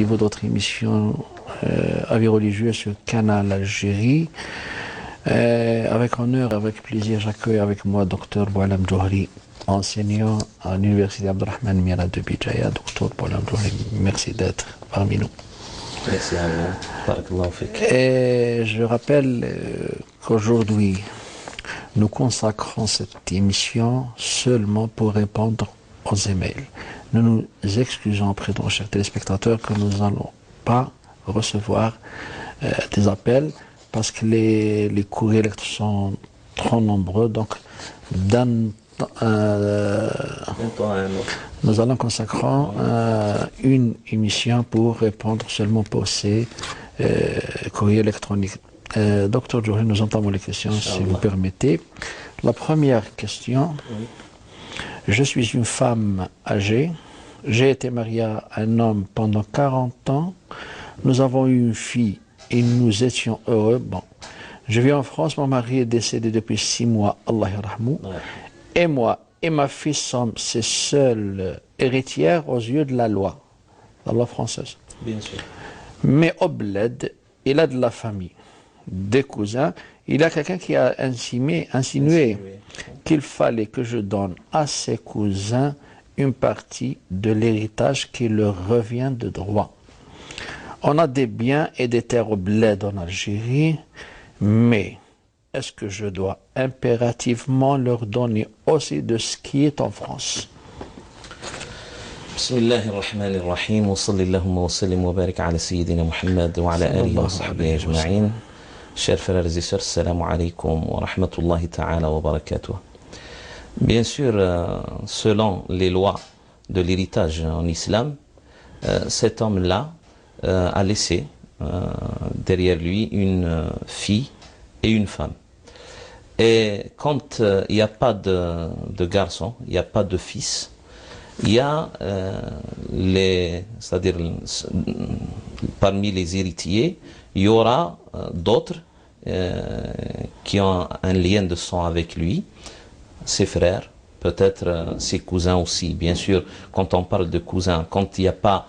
niveau d'autres émissions avis religieux sur Canal Algérie. Avec honneur, avec plaisir, j'accueille avec moi Dr Boualem Djouhri, enseignant à l'université Abdelrahman Mira de Bijaya. Dr Boualem Djouhri, merci d'être parmi nous. Merci à vous. Barakallahu fik. Et je rappelle qu'aujourd'hui, nous consacrons cette émission seulement pour répondre aux emails. Nous nous excusons auprès de nos chers téléspectateurs que nous n'allons pas recevoir des appels parce que les courriers électroniques sont trop nombreux. Donc, nous allons consacrer une émission pour répondre seulement pour ces courriers électroniques. Docteur Djouhri, nous entamons les questions, si vous permettez. La première question. Oui. Je suis une femme âgée. J'ai été mariée à un homme pendant 40 ans. Nous avons eu une fille et nous étions heureux. Bon. Je vis en France. Mon mari est décédé depuis 6 mois. Allah yarhamou. Ouais. Et moi et ma fille sommes ses seules héritières aux yeux de la loi. La loi française. Bien sûr. Mais au bled, il a de la famille, des cousins. Il y a quelqu'un qui a insinué qu'il fallait que je donne à ses cousins une partie de l'héritage qui leur revient de droit. On a des biens et des terres au bled en Algérie, mais est-ce que je dois impérativement leur donner aussi de ce qui est en France? بسم الله الرحمن الرحيم وصلى اللهم وسلم وبارك على سيدنا محمد وعلى آله وصحبه أجمعين. Chers frères et sœurs, salam alaikum wa rahmatullahi ta'ala wa barakatuh. Bien sûr, selon les lois de l'héritage en islam, cet homme-là a laissé derrière lui une fille et une femme. Et quand il n'y a pas de garçon, il n'y a pas de fils, il y a c'est-à-dire parmi les héritiers, il y aura d'autres qui ont un lien de sang avec lui, ses frères, peut-être ses cousins aussi. Bien sûr, quand on parle de cousins, quand il n'y a pas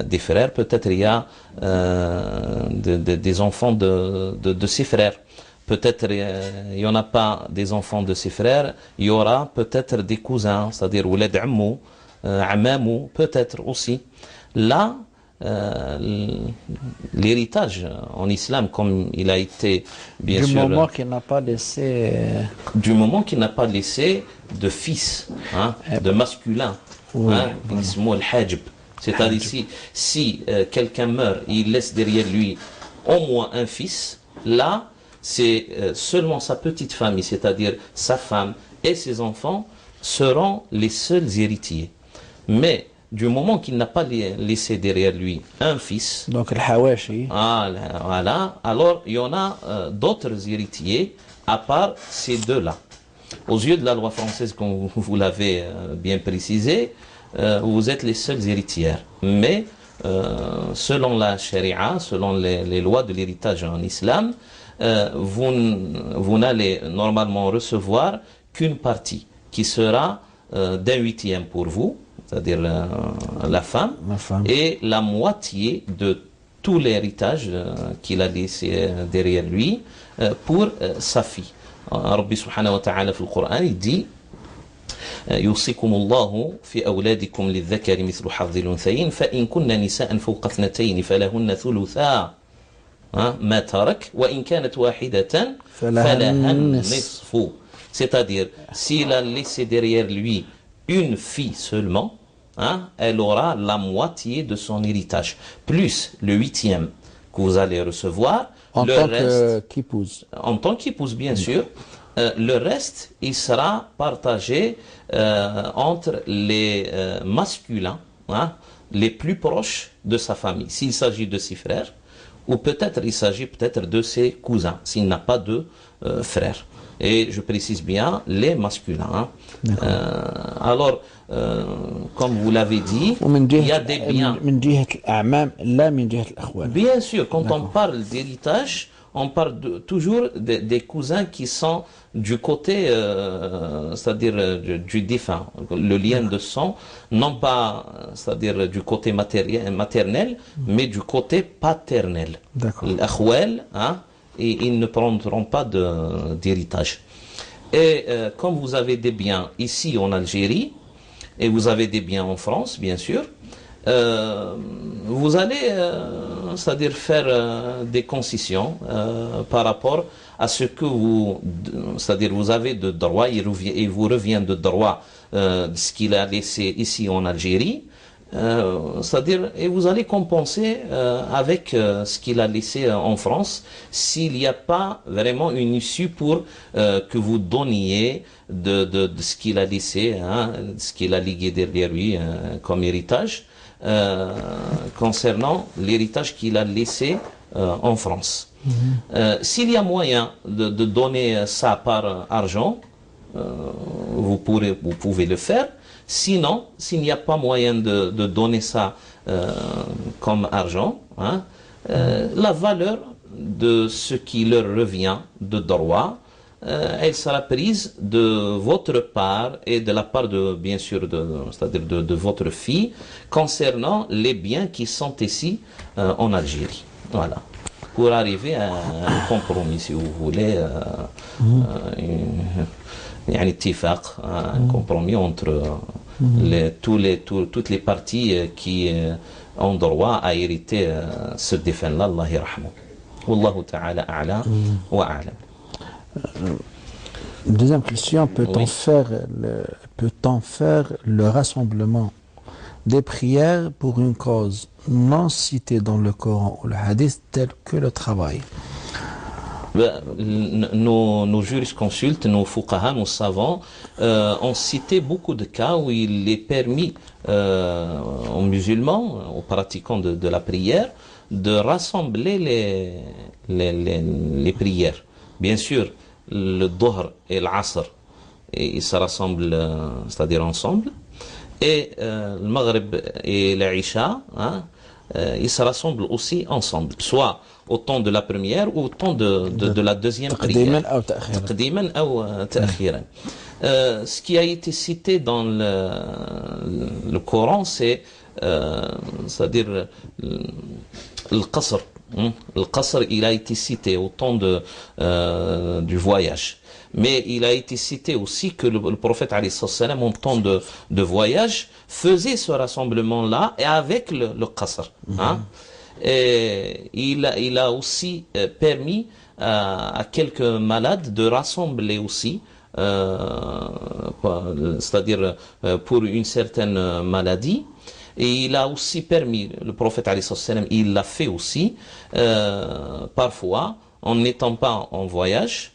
des frères, peut-être il y a des enfants de ses frères. Peut-être il n'y en a pas des enfants de ses frères, il y aura peut-être des cousins, c'est-à-dire oulad ammou, amamou, peut-être aussi. Là, l'héritage en islam, comme il a été bien sûr... Du moment qu'il n'a pas laissé... Du moment qu'il n'a pas laissé de fils, hein, de masculin, oui, hein, c'est-à-dire si quelqu'un meurt, il laisse derrière lui au moins un fils, là, c'est seulement sa petite famille, c'est-à-dire sa femme et ses enfants seront les seuls héritiers. Mais du moment qu'il n'a pas laissé derrière lui un fils, donc le hawashi, voilà, alors il y en a d'autres héritiers à part ces deux-là. Aux yeux de la loi française, comme vous l'avez bien précisé, vous êtes les seuls héritières. Mais selon la charia, selon les lois de l'héritage en islam, vous n'allez normalement recevoir qu'une partie qui sera d'un huitième pour vous, c'est-à-dire la femme, et la moitié de tout l'héritage qu'il a laissé derrière lui pour sa fille. Rabbi subhanahu wa ta'ala في القرآن il dit يوصيكم الله في أولادكم للذكر مثل حظ الأنثيين فإن كن نساء فوق اثنتين فلهن ثلثا ما ترك وإن كانت واحدة فلها النصف. C'est-à-dire, s'il a laissé derrière lui une fille seulement, hein, elle aura la moitié de son héritage, plus le huitième que vous allez recevoir. En tant qu'épouse. En tant qu'épouse, bien sûr. Le reste, il sera partagé entre les masculins, hein, les plus proches de sa famille. S'il s'agit de ses frères, ou peut-être il s'agit peut-être de ses cousins, s'il n'a pas de frères. Et je précise bien les masculins. Hein. Alors, comme vous l'avez dit, il y a des biens. Bien sûr, quand on parle d'héritage, on parle toujours des cousins qui sont du côté, c'est-à-dire du défunt, le lien de sang, non pas, c'est-à-dire du côté maternel, mais du côté paternel. L'akhwal, hein, et ils ne prendront pas d'héritage. Et comme vous avez des biens ici en Algérie, et vous avez des biens en France, bien sûr, vous allez, c'est-à-dire faire des concessions par rapport à ce que vous, c'est-à-dire vous avez de droit, il vous revient de droit de ce qu'il a laissé ici en Algérie, c'est-à-dire, et vous allez compenser avec ce qu'il a laissé en France, s'il n'y a pas vraiment une issue pour que vous donniez de ce qu'il a laissé, hein, de ce qu'il a légué derrière lui comme héritage, concernant l'héritage qu'il a laissé en France. S'il y a moyen de donner ça par argent, vous pouvez le faire. Sinon, s'il n'y a pas moyen de donner ça comme argent, hein, la valeur de ce qui leur revient de droit, elle sera prise de votre part et de la part de, bien sûr, c'est-à-dire de votre fille, concernant les biens qui sont ici en Algérie. Voilà. Pour arriver à un compromis, si vous voulez, un compromis entre toutes les parties qui ont droit à hériter ce défunt-là, Allah yarhamou. Wallahu ta'ala a'la wa a'lam. Deuxième question, peut-on faire le rassemblement des prières pour une cause non citée dans le Coran ou le Hadith, tel que le travail? Nos jurisconsultes, nos fuqaha, nos savants ont cité beaucoup de cas où il est permis aux musulmans, aux pratiquants de la prière, de rassembler les prières. Bien sûr, le Dhuhr et l'Asr, ils se rassemblent, c'est-à-dire ensemble, et le Maghrib et l'Isha, hein, ils se rassemblent aussi ensemble, soit au temps de la première ou au temps de la deuxième prière. Ce qui a été cité dans le Coran, c'est-à-dire le qasr. Le qasr, il a été cité au temps du voyage. Mais il a été cité aussi que le prophète, alayhi salam, en temps de voyage, faisait ce rassemblement-là et avec le qasr. Hein? Et il a aussi permis à quelques malades de rassembler aussi, c'est-à-dire pour une certaine maladie. Et il a aussi permis, le prophète alayhi salam, il l'a fait aussi, parfois, en n'étant pas en voyage,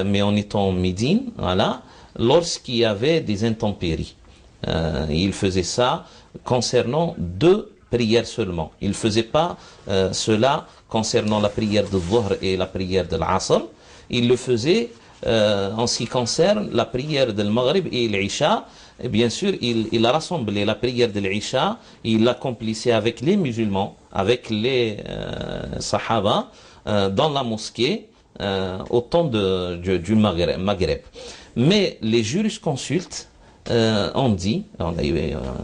mais en étant en Médine, voilà, lorsqu'il y avait des intempéries. Il faisait ça concernant 2 prières seulement. Il ne faisait pas cela concernant la prière de Dhuhr et la prière de l'Asr. Il le faisait en ce qui concerne la prière de Maghrib et l'Isha. Et bien sûr, il a rassemblé la prière de l'Isha, il l'accomplissait avec les musulmans, avec les Sahaba, dans la mosquée, au temps du Maghreb. Mais les jurisconsultes ont dit,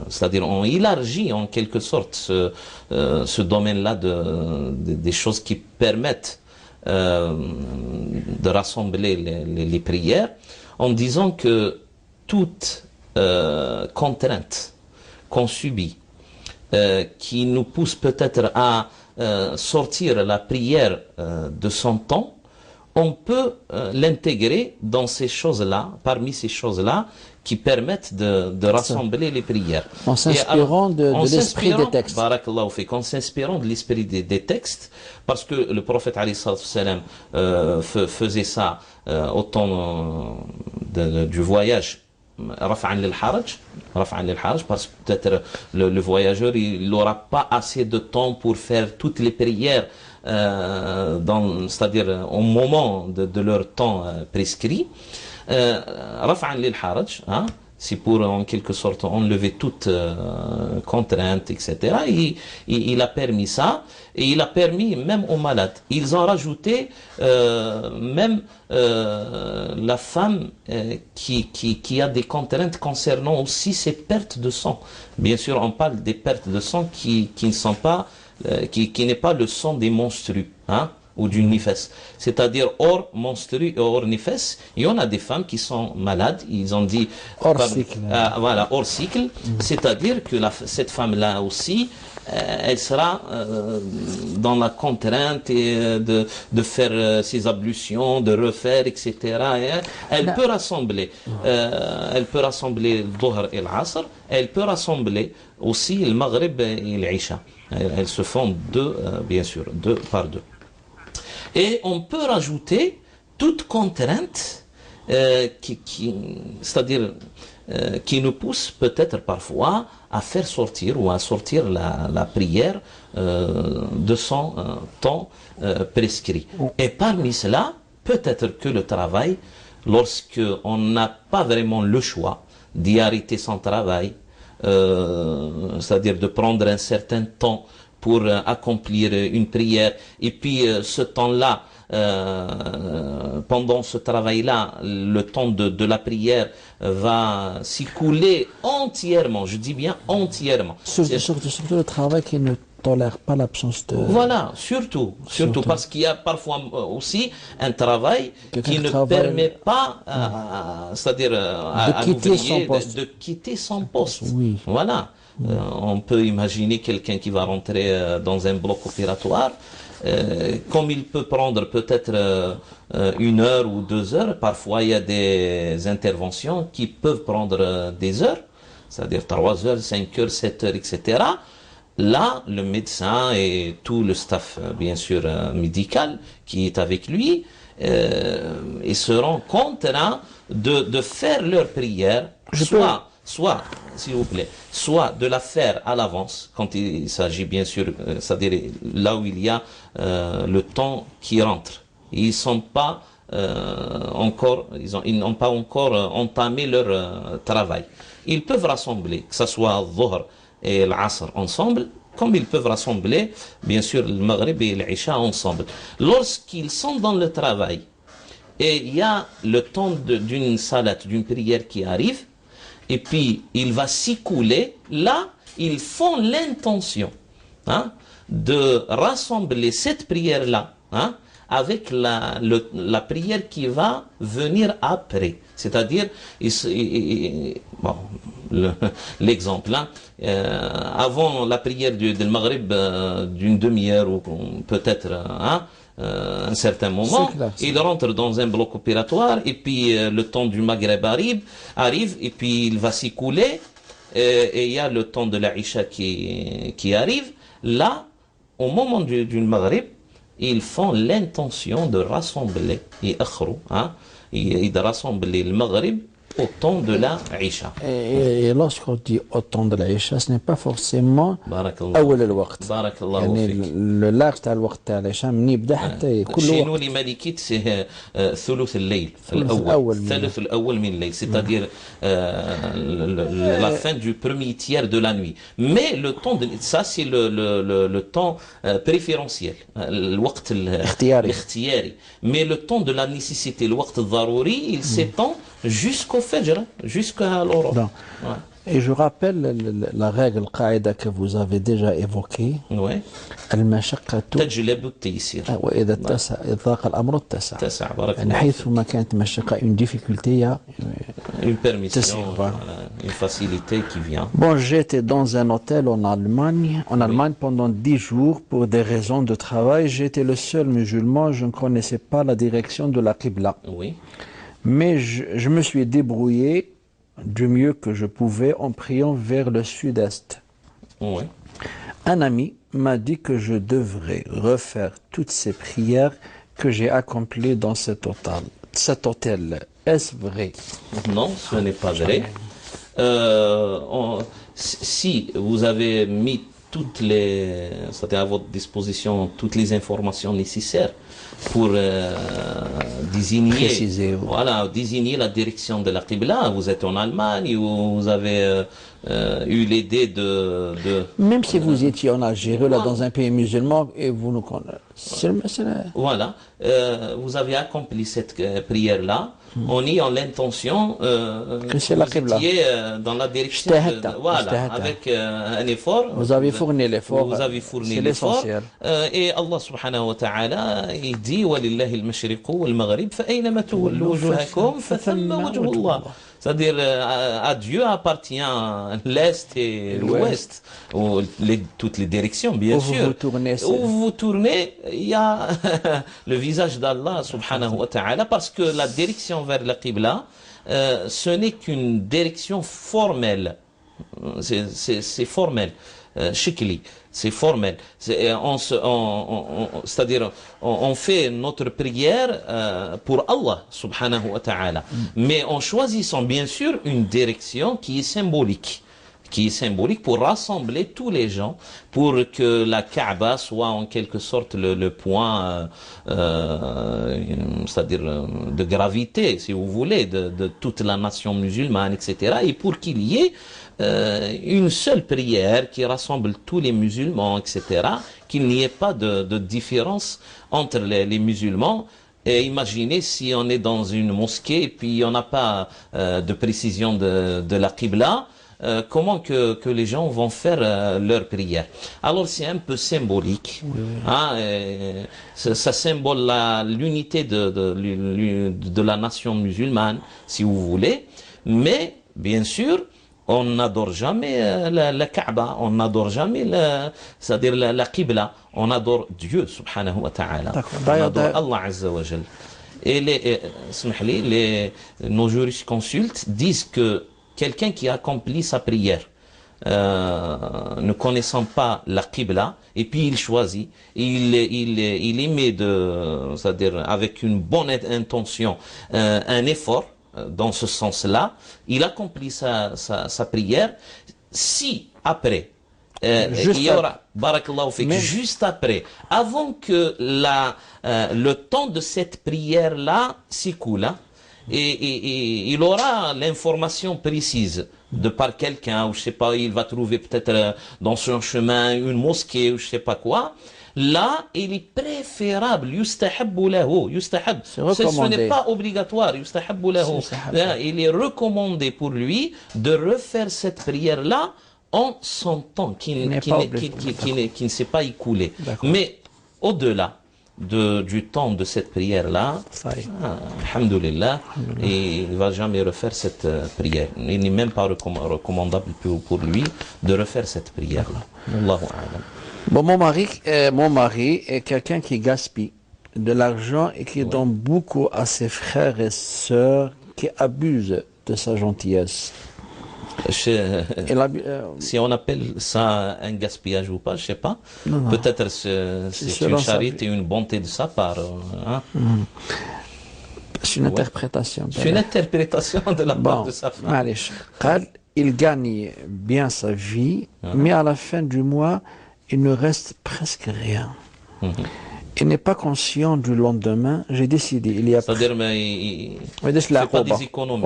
c'est-à-dire ont élargi en quelque sorte ce domaine-là des choses qui permettent de rassembler les prières, en disant que toute contrainte qu'on subit, qui nous pousse peut-être à sortir la prière de son temps, on peut l'intégrer dans ces choses-là, parmi ces choses-là, qui permettent de rassembler les prières. En s'inspirant de l'esprit des textes. Barakallahu fik, en s'inspirant de l'esprit des textes, parce que le prophète alayhi salam faisait ça au temps du voyage. Rafa'an lil haraj, parce que peut-être le voyageur il n'aura pas assez de temps pour faire toutes les prières, c'est-à-dire au moment de leur temps prescrit. Rafa'an lil haraj, c'est pour en quelque sorte enlever toute contrainte, etc. Il a permis ça, et il a permis même aux malades. Ils ont rajouté même la femme qui a des contraintes concernant aussi ses pertes de sang. Bien sûr, on parle des pertes de sang qui ne sont pas, qui n'est pas le sang des menstrues, hein, ou du nifas. C'est-à-dire hors menstru et hors nifas. Il y en a des femmes qui sont malades, ils ont dit hors cycle. Voilà, hors cycle. C'est-à-dire que cette femme-là aussi, elle sera dans la contrainte de faire ses ablutions, de refaire, etc. Elle peut rassembler, elle peut rassembler le Dhuhr et l'Asr, elle peut rassembler aussi le Maghrib et l'Isha. Elles se font deux, bien sûr, deux par deux. Et on peut rajouter toute contrainte c'est-à-dire qui nous pousse peut-être parfois à faire sortir ou à sortir la prière de son temps prescrit. Et parmi cela, peut-être que le travail, lorsque on n'a pas vraiment le choix d'y arrêter son travail, c'est-à-dire de prendre un certain temps pour accomplir une prière, et puis ce temps-là, pendant ce travail-là, le temps de la prière va s'écouler entièrement, je dis bien entièrement. Surtout le travail qui ne tolère pas l'absence de... Voilà, surtout. Parce qu'il y a parfois aussi un travail qui ne permet pas, c'est-à-dire à l'ouvrier de quitter son poste. Oui. Voilà. On peut imaginer quelqu'un qui va rentrer dans un bloc opératoire, comme il peut prendre peut-être 1 heure ou 2 heures. Parfois il y a des interventions qui peuvent prendre des heures, c'est-à-dire 3 heures, 5 heures, 7 heures, etc. Là, le médecin et tout le staff, bien sûr, médical qui est avec lui, ils seront contraints de faire leur prière, soit, s'il vous plaît, soit de la faire à l'avance, quand il s'agit bien sûr, c'est-à-dire là où il y a le temps qui rentre. Ils sont pas encore, ils n'ont pas encore entamé leur travail. Ils peuvent rassembler, que ce soit Dhuhr et l'Asr ensemble, comme ils peuvent rassembler, bien sûr, le Maghrib et l'Isha ensemble. Lorsqu'ils sont dans le travail, et il y a le temps d'une salat, d'une prière qui arrive, et puis il va s'écouler, là, ils font l'intention de rassembler cette prière-là avec la prière qui va venir après. C'est-à-dire, bon, l'exemple, avant la prière du Maghrib d'une demi-heure ou peut-être un certain moment, il rentre dans un bloc opératoire et puis le temps du Maghreb arrive et puis il va s'écouler et il y a le temps de la Isha qui arrive. Là, au moment du Maghrib, ils font l'intention de rassembler et de rassembler le Maghrib au temps de la Isha. Et lorsqu'on dit au temps de la Isha, ce n'est pas forcément أول الوقت. يعني le large تاع الوقت تاع العشاء من يبدا حتى كل وقت. Chez nous les Malikites c'est ثلث الليل الأول. الثلث الأول من الليل, c'est-à-dire la fin du premier tiers de la nuit. Mais le temps de ça c'est le temps préférentiel, الوقت الاختياري. Mais le temps de la nécessité, le وقت الضروري, il s'étend jusqu'au Fajr, jusqu'à l'aurore. Et je rappelle la règle qaïda que vous avez déjà évoquée. Ouais. المشقة تجلب التيسير. وإذا ضاق الأمر اتسع. يعني حيثما كانت مشقة une difficulté, une permission, une facilité qui vient. Bon, j'étais dans un hôtel en Allemagne pendant 10 jours pour des raisons de travail. J'étais le seul musulman, je ne connaissais pas la direction de la Qibla. Oui. Mais je me suis débrouillé du mieux que je pouvais en priant vers le sud-est. Oui. Un ami m'a dit que je devrais refaire toutes ces prières que j'ai accomplies dans cet hôtel. Est-ce vrai? Non, ce n'est pas vrai. Si vous avez mis c'est-à-dire à votre disposition toutes les informations nécessaires pour Préciser, désigner la direction de la Qibla. Vous êtes en Allemagne, vous avez eu l'idée de Même si vous étiez en Algérie, là, dans un pays musulman, et vous nous connaissez. Voilà, vous avez accompli cette prière-là en ayant l'intention Que c'est que la vous Qibla. étiez dans la direction Ijtahadta. avec un effort. Vous avez fourni l'effort. Vous avez fourni C'est l'effort. l'essentiel. Et Allah subhanahu wa ta'ala, il dit وَلِلَّهِ الْمَشْرِقُ وَالْمَغْرِبُ فَأَيْنَمَا تُوَلُّوا وُجُوهَكُمْ فَثَمَّ وَجْهُ اللَّهِ. C'est-à-dire, à Dieu appartient l'Est et l'Ouest, ou toutes les directions, bien sûr. Où vous tournez, il y a le visage d'Allah, subhanahu wa ta'ala, parce que la direction vers la Qibla, ce n'est qu'une direction formelle. C'est formel. Shikli, c'est formel. C'est-à-dire, on fait notre prière pour Allah, subhanahu wa ta'ala. Mais en choisissant bien sûr une direction qui est symbolique pour rassembler tous les gens, pour que la Kaaba soit en quelque sorte le point, c'est-à-dire de gravité, si vous voulez, de toute la nation musulmane, etc. Et pour qu'il y ait une seule prière qui rassemble tous les musulmans, etc., qu'il n'y ait pas de différence entre les musulmans. Et imaginez si on est dans une mosquée et puis on n'a pas de précision de la Qibla, comment que les gens vont faire leur prière. Alors c'est un peu symbolique. Hein, ça symbole l'unité de la nation musulmane, si vous voulez. Mais, bien sûr, on n'adore jamais la Kaaba, on n'adore jamais c'est-à-dire la Qibla, on adore Dieu subhanahu wa ta'ala, on adore Allah azza wa jal. Et nos jurisconsultes disent que quelqu'un qui accomplit sa prière ne connaissant pas la Qibla, et puis il choisit, il émet c'est-à-dire avec une bonne intention, un effort, dans ce sens-là, il accomplit sa prière. Si après, il y aura, barakallahu fik, juste après, avant que le temps de cette prière-là s'écoule, et il aura l'information précise de par quelqu'un, ou je sais pas, il va trouver peut-être dans son chemin une mosquée, ou je sais pas quoi. Là, il est préférable, yustahabbu lahu, yustahab. Ce n'est pas obligatoire, yustahabbu lahu. Il est recommandé pour lui de refaire cette prière-là en son temps, qui ne s'est pas écoulé. Mais au-delà du temps de cette prière-là, alhamdoulilah, il ne va jamais refaire cette prière. Il n'est même pas recommandable pour lui de refaire cette prière-là. Allahu a'lam. Bon, mon mari est quelqu'un qui gaspille de l'argent et qui donne beaucoup à ses frères et sœurs, qui abusent de sa gentillesse. Si on appelle ça un gaspillage ou pas, je sais pas. Peut-être c'est une charité et une bonté de sa part. Hein? C'est une interprétation. C'est une interprétation de la part de sa femme. Il gagne bien sa vie, mais à la fin du mois, il ne reste presque rien. Il n'est pas conscient du lendemain. J'ai décidé, il y a... C'est-à-dire, il ne fait pas des économies.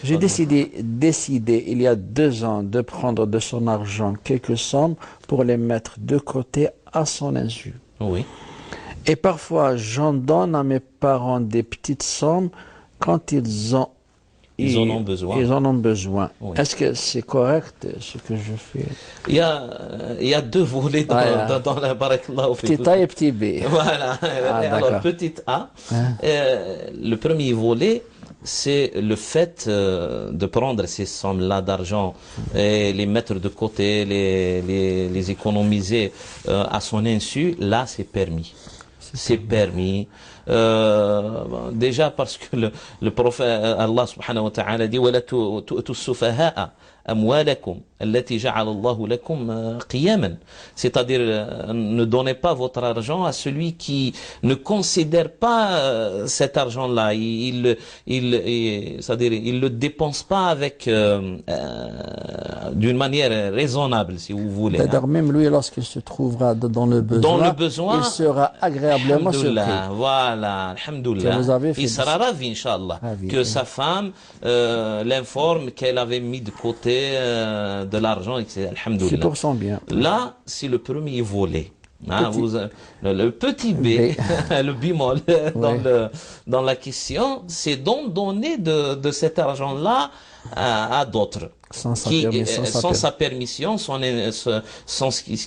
J'ai décidé, il y a 2 ans, de prendre de son argent quelques sommes pour les mettre de côté à son insu. Oui. Et parfois, j'en donne à mes parents des petites sommes quand ils en ont besoin. Oui. Est-ce que c'est correct ce que je fais? Il y a 2 volets dans la barakallahu fik. Petit A et petit B. Voilà. Alors, petit A, le premier volet, c'est le fait de prendre ces sommes-là d'argent et les mettre de côté, les économiser à son insu. Là, c'est permis. C'est permis. Déjà parce que le prophète Allah subhanahu wa ta'ala dit ولا تؤتوا السفهاء أموالكم التي جعل الله لكم قياما, c'est-à-dire ne donnez pas votre argent à celui qui ne considère pas cet argent-là, c'est-à-dire il le dépense pas avec d'une manière raisonnable, si vous voulez. C'est-à-dire même lui, lorsqu'il se trouvera dans le besoin, il sera agréablement surpris. Voilà, alhamdoulilah. Il sera ravi, Inch'Allah, que sa femme l'informe qu'elle avait mis de côté de l'argent, etc. Alhamdoulilah. C'est pour son bien. Là, c'est le premier volet. Hein, le petit B, le bimol dans la question, c'est donc donner de cet argent-là à d'autres. Sans sa permission, sans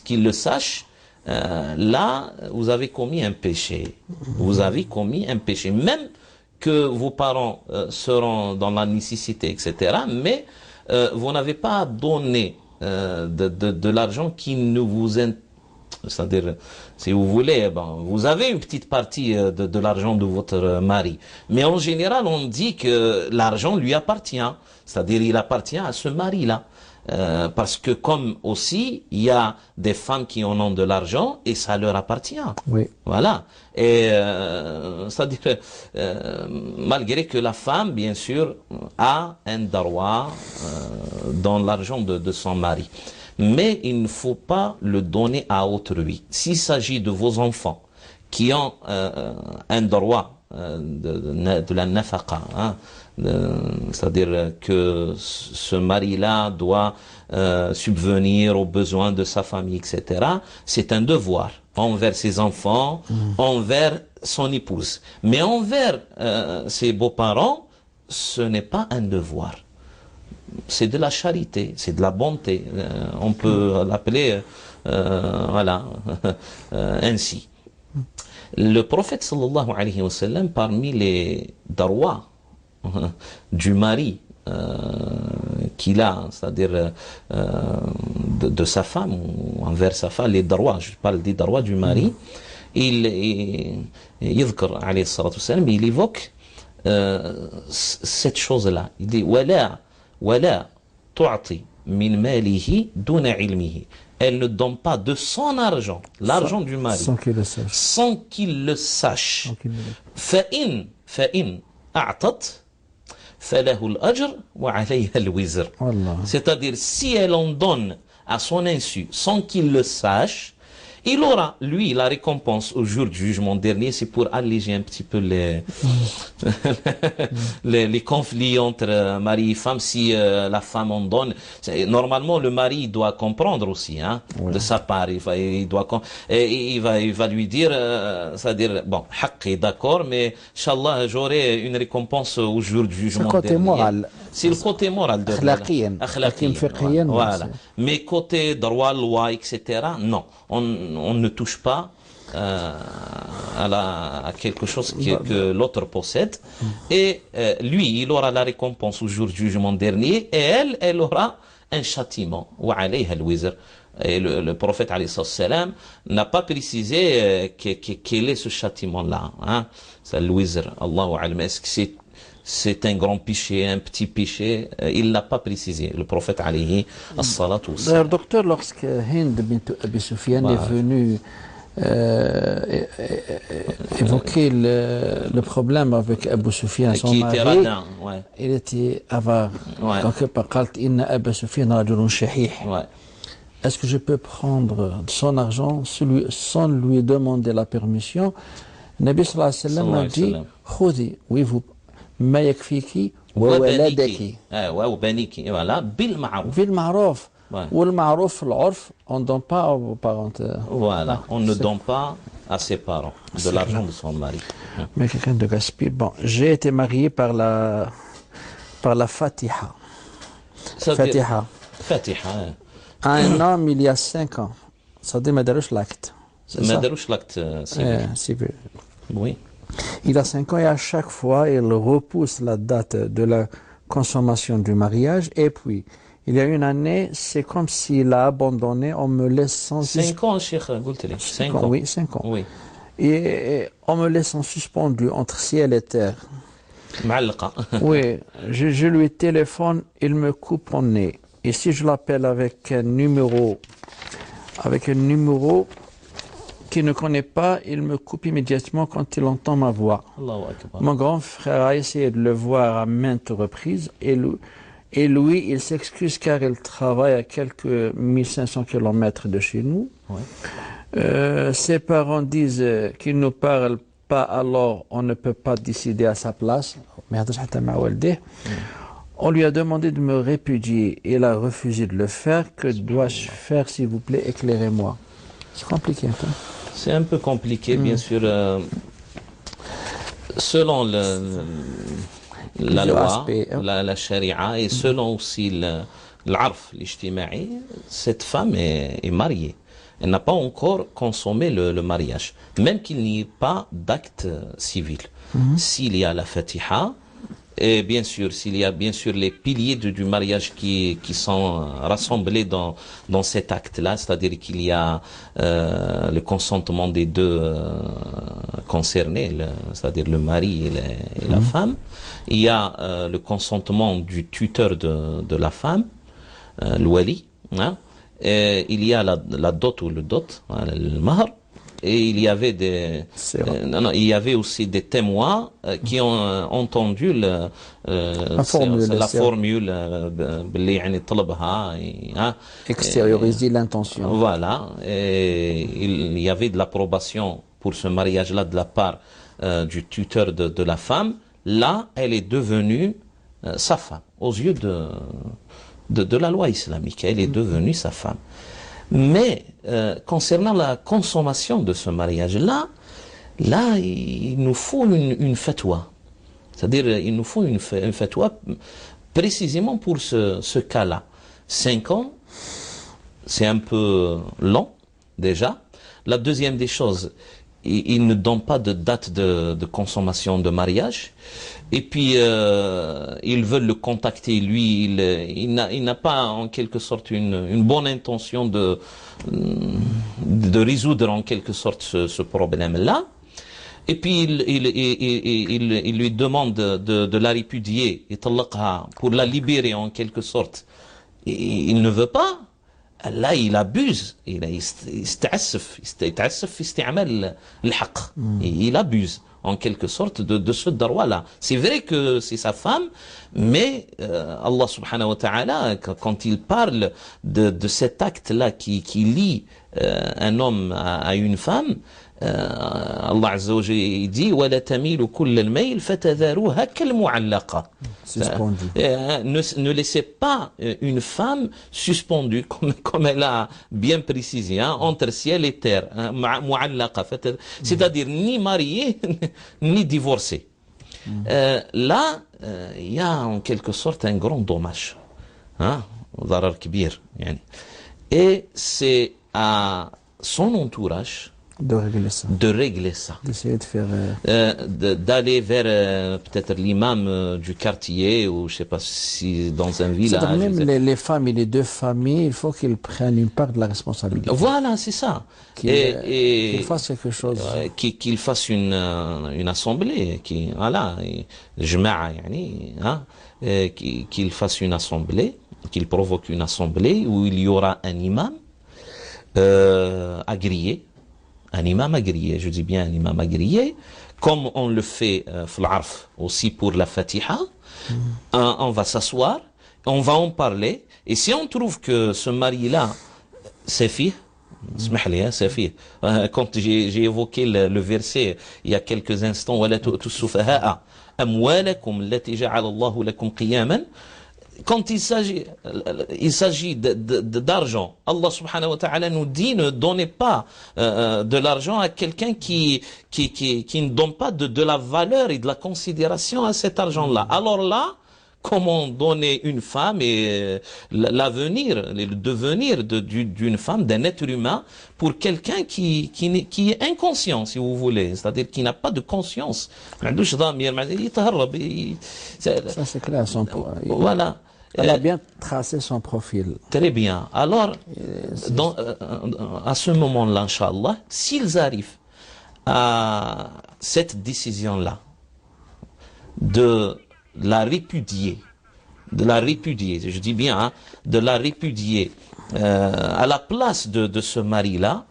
qu'il le sache. Là, vous avez commis un péché. Vous avez commis un péché. Même que vos parents seront dans la nécessité, etc. Mais vous n'avez pas donné de l'argent qui ne vous intéresse. C'est-à-dire, si vous voulez, vous avez une petite partie de l'argent de votre mari. Mais en général, on dit que l'argent lui appartient. C'est-à-dire, il appartient à ce mari-là. Parce que comme aussi, il y a des femmes qui en ont de l'argent et ça leur appartient. Oui. Voilà. Et c'est-à-dire, malgré que la femme, bien sûr, a un droit dans l'argent de son mari. Mais il ne faut pas le donner à autrui. S'il s'agit de vos enfants qui ont un droit de la nafaqa, hein, c'est-à-dire que ce mari-là doit subvenir aux besoins de sa famille, etc., c'est un devoir envers ses enfants, envers son épouse. Mais envers ses beaux-parents, ce n'est pas un devoir. C'est de la charité, c'est de la bonté. On peut l'appeler voilà, ainsi. Le prophète sallallahu alayhi wa sallam, parmi les droits du mari qu'il a, c'est-à-dire de sa femme ou envers sa femme, les droits, je parle des droits du mari, il évoque cette chose-là. Il dit ولا تعطي من ماله دون علمه. Elle ne donne pas de son argent, l'argent du mari, sans qu'il le sache. Sans qu'il le sache. فإن أعطت فله الأجر وعليها الوزر. C'est-à-dire, si elle en donne à son insu, sans qu'il le sache, il aura, lui, la récompense au jour du jugement dernier. C'est pour alléger un petit peu les conflits entre mari et femme. Si la femme en donne, normalement le mari doit comprendre aussi, hein, de sa part. Il va lui dire, c'est-à-dire, bon, haqq, d'accord, mais Inch'Allah, j'aurai une récompense au jour du jugement dernier. C'est le côté moral. C'est le côté moral de voilà. Mais côté droit, loi, etc., non. On ne touche pas à quelque chose que l'autre possède. Et lui, il aura la récompense au jour du jugement dernier. Et elle aura un châtiment. Et le prophète alayhi salam n'a pas précisé quel est ce châtiment-là. Hein? C'est le wizr. Allahu alam. Est-ce que c'est un grand péché, un petit péché? Il l'a pas précisé, le prophète alayhi as-salatu wassalam. D'ailleurs, docteur, lorsque Hind bint Abi Sufyan est venue évoquer le problème avec Abu Sufyan, son mari, était radin, il était avare. Donc, قالت إن أبا سفيان رجل شحيح. Est-ce que je peux prendre son argent sans lui demander la permission? Nabi sallallahu alayhi wa sallam a dit, خذي, oui, vous, ما يكفيك وولدك وبنيك, voilà, بالمعروف. بالمعروف. والمعروف العرف, on ne donne pas aux parents. Voilà, on ne donne pas à ses parents de l'argent de son mari. Mais quelqu'un de gaspille. Bon, j'ai été marié par la Fatiha. Fatiha. À un homme il y a 5 ans. Ça dit Madarouche l'acte. Madarouche l'acte civil. Oui. Il a 5 ans et à chaque fois, il repousse la date de la consommation du mariage. Et puis, il y a une année, c'est comme s'il a abandonné, on me laisse sans... 5 ans, Cheikh Goulteli. 5 ans. Oui, 5 ans. Oui. et en me laissant suspendu entre ciel et terre. معلقة. Oui, je lui téléphone, il me coupe en nez. Et si je l'appelle avec un numéro qu'il ne connaît pas, il me coupe immédiatement quand il entend ma voix. الله أكبر. Mon grand frère a essayé de le voir à maintes reprises et lui, il s'excuse car il travaille à quelques 1500 km de chez nous. Ouais. Ses parents disent qu'il ne parle pas, alors on ne peut pas décider à sa place. On lui a demandé de me répudier. Il a refusé de le faire. Que dois-je faire, s'il vous plaît? Éclairez-moi. C'est compliqué un peu. C'est un peu compliqué, bien sûr. Selon la Plusieurs loi, aspects, hein. la charia, et selon aussi l'arf, l'ijtima'i, cette femme est mariée. Elle n'a pas encore consommé le mariage, même qu'il n'y ait pas d'acte civil. S'il y a la fatiha, et bien sûr, s'il y a bien sûr les piliers du mariage qui sont rassemblés dans cet acte-là, c'est-à-dire qu'il y a le consentement des deux concernés, c'est-à-dire le mari et la femme. Il y a le consentement du tuteur de la femme, le wali, hein. Et il y a la dot ou le dot, hein, le mahr. Et il y avait il y avait aussi des témoins qui ont entendu la formule extérioriser l'intention. Voilà. Et il y avait de l'approbation pour ce mariage-là de la part du tuteur de la femme. Là, elle est devenue sa femme aux yeux de la loi islamique. Elle est devenue sa femme. Mais concernant la consommation de ce mariage-là, il nous faut une fatwa. C'est-à-dire, il nous faut une fatwa précisément pour ce cas-là. 5 ans, c'est un peu long, déjà. La deuxième des choses, il ne donne pas de date de consommation de mariage. Et puis, ils veulent le contacter. Lui, il n'a pas en quelque sorte une bonne intention de résoudre en quelque sorte ce problème-là. Et puis, il lui demande de la répudier, pour la libérer en quelque sorte. Et il ne veut pas. Là, il abuse. Il abuse en quelque sorte de ce droit-là. C'est vrai que c'est sa femme, mais Allah subhanahu wa ta'ala, quand il parle de cet acte-là qui lie un homme à une femme, Allah Azza wa Jalla dit وَلَا تَمِيلُ كُلَّ الْمَيْلِ فَتَذَرُوهَا كَالْمُعَلَّقَةِ. Ne laissez pas une femme suspendue, comme elle a bien précisé, hein, entre ciel et terre, mu'allaqa, c'est-à-dire ni mariée ni divorcée. Là, il y a en quelque sorte un grand dommage, hein, ضرر كبير, يعني. Et c'est à son entourage de régler ça. D'essayer de faire... d'aller vers peut-être l'imam du quartier, ou je sais pas si dans un village. Même les femmes et les deux familles, il faut qu'ils prennent une part de la responsabilité. Voilà, c'est ça. Qu'ils fassent quelque chose. Qu'ils fassent une assemblée, voilà, qu'ils fassent une assemblée, qu'ils provoquent une assemblée où il y aura un imam agréé. Un imam agréé, je dis bien un imam agréé, comme on le fait fl-arf aussi pour la fatiha. On va s'asseoir, on va en parler, et si on trouve que ce mari-là, c'est fille, quand j'ai évoqué le verset il y a quelques instants, وَلَا تُؤْتُوا السُّفَهَاءَ أَمْوَالَكُمْ الَّتِي جَعَلَ اللَّهُ لَكُمْ قِيَامًا. Quand il s'agit d'argent, Allah subhanahu wa ta'ala nous dit ne donnez pas de l'argent à quelqu'un qui ne donne pas de la valeur et de la considération à cet argent-là. Alors là, comment donner une femme et l'avenir, le devenir d'une femme, d'un être humain, pour quelqu'un qui est inconscient, si vous voulez, c'est-à-dire qui n'a pas de conscience. Ça c'est clair, voilà. Elle a bien tracé son profil. Très bien. Alors, à ce moment-là, Inch'Allah, s'ils arrivent à cette décision-là de la répudier, je dis bien, hein, de la répudier à la place de ce mari-là,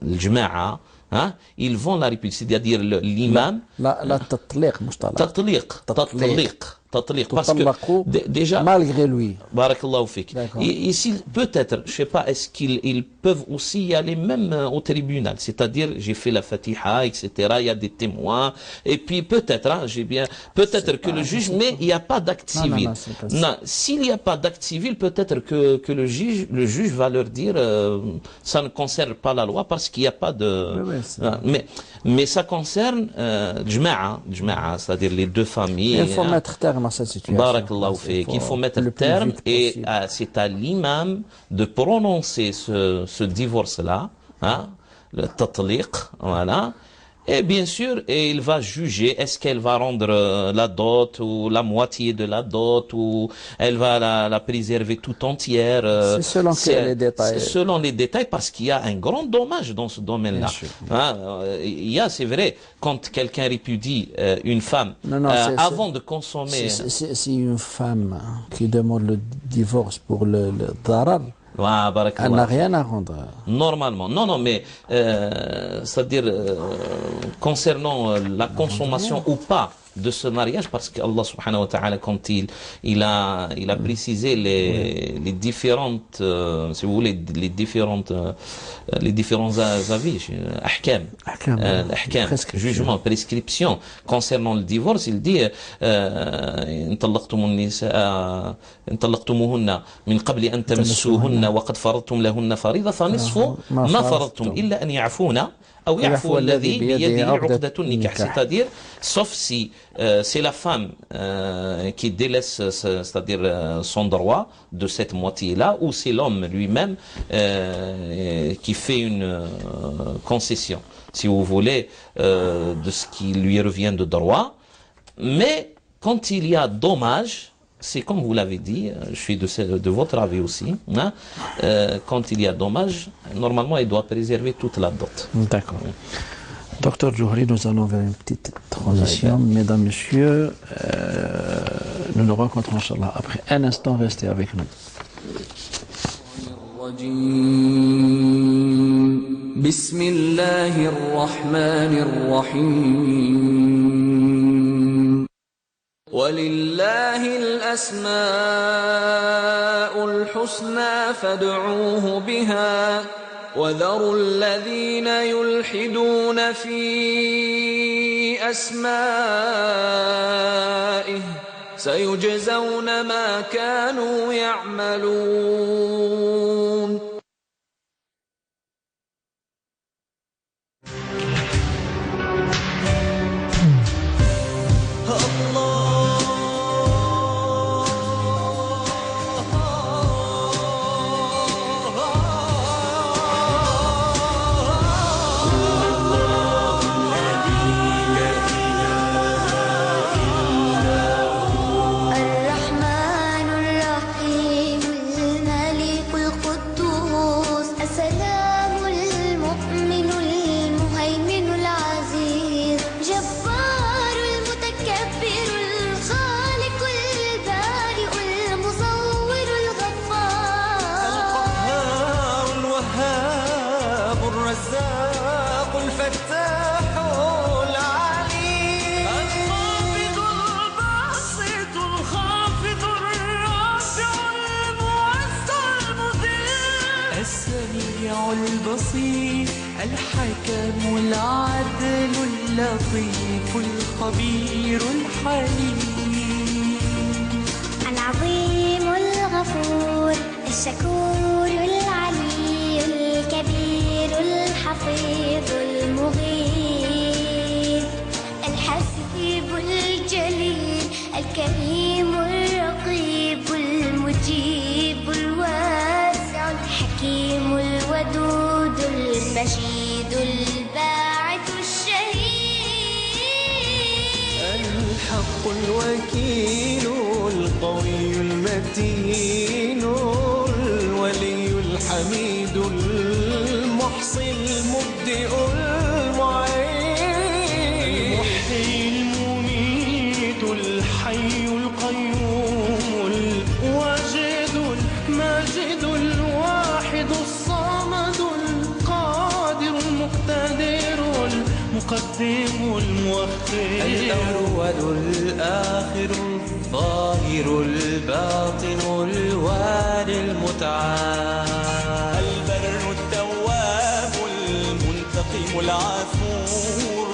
le jama'a, hein, ils vont la répudier, c'est-à-dire l'imam. La tatliq, parce que déjà, malgré lui. Barakallahu fik. Ici, peut-être, je sais pas, est-ce qu'ils peuvent aussi y aller même au tribunal, c'est-à-dire, j'ai fait la Fatiha, etc., il y a des témoins, et puis peut-être, hein, peut-être que le juge, mais il n'y a pas d'acte civil. Non, s'il n'y a pas d'acte civil, peut-être que le juge va leur dire, ça ne concerne pas la loi parce qu'il n'y a pas de... mais ça concerne Jma'a, c'est-à-dire les deux familles. Il faut mettre terme à cette situation. Barakallahu fik. Il faut mettre terme et c'est à l'imam de prononcer ce divorce-là, hein, le tatliq, voilà. Et bien sûr, il va juger, est-ce qu'elle va rendre la dot ou la moitié de la dot ou elle va la préserver tout entière. C'est selon les détails. Selon les détails, parce qu'il y a un grand dommage dans ce domaine-là. Hein, il y a, c'est vrai, quand quelqu'un répudie une femme avant de consommer... C'est une femme qui demande le divorce pour le darar. Elle n'a rien à rendre. Normalement. Non, mais c'est-à-dire concernant la consommation ou pas de ce mariage, parce qu'Allah subhanahu wa ta'ala, quand il a précisé les différentes, si vous voulez, les différents avis, ahkam, jugement, prescription, concernant le divorce, il dit, إن طلقتموهن من قبل أن تمسوهن وقد فرضتم لهن فريضة فنصف ما فرضتم إلا أن يعفون أو يعفو الذي بيده عقدة النكاح, c'est-à-dire sauf si c'est la femme qui délaisse, c'est-à-dire son droit de cette moitié-là, ou c'est l'homme lui-même qui fait une concession, si vous voulez, de ce qui lui revient de droit. Mais quand il y a dommage, c'est comme vous l'avez dit, je suis de votre avis aussi, hein, quand il y a dommage, normalement il doit préserver toute la dot. D'accord. Docteur Djouhri, nous allons vers une petite transition. Mesdames, Messieurs, nous nous rencontrons Inch'Allah après un instant, restez avec nous. ولله الأسماء الحسنى فادعوه بها وذروا الذين يلحدون في أسمائه سيجزون ما كانوا يعملون. البصير الحكم العدل اللطيف الخبير الحليم العظيم الغفور الشكور العلي الكبير الحفيظ المغيث الحسيب الجليل الكريم الرقيب المجيب الواسع الحكيم الودود المجيد الباعث الشهيد الحق الوكيل القوي المتين الولي الحميد المحصي المبدئ المعين المقدم المؤخر الأول الآخر الظاهر الباطن الوالي المتعال البر التواب المنتقم العفو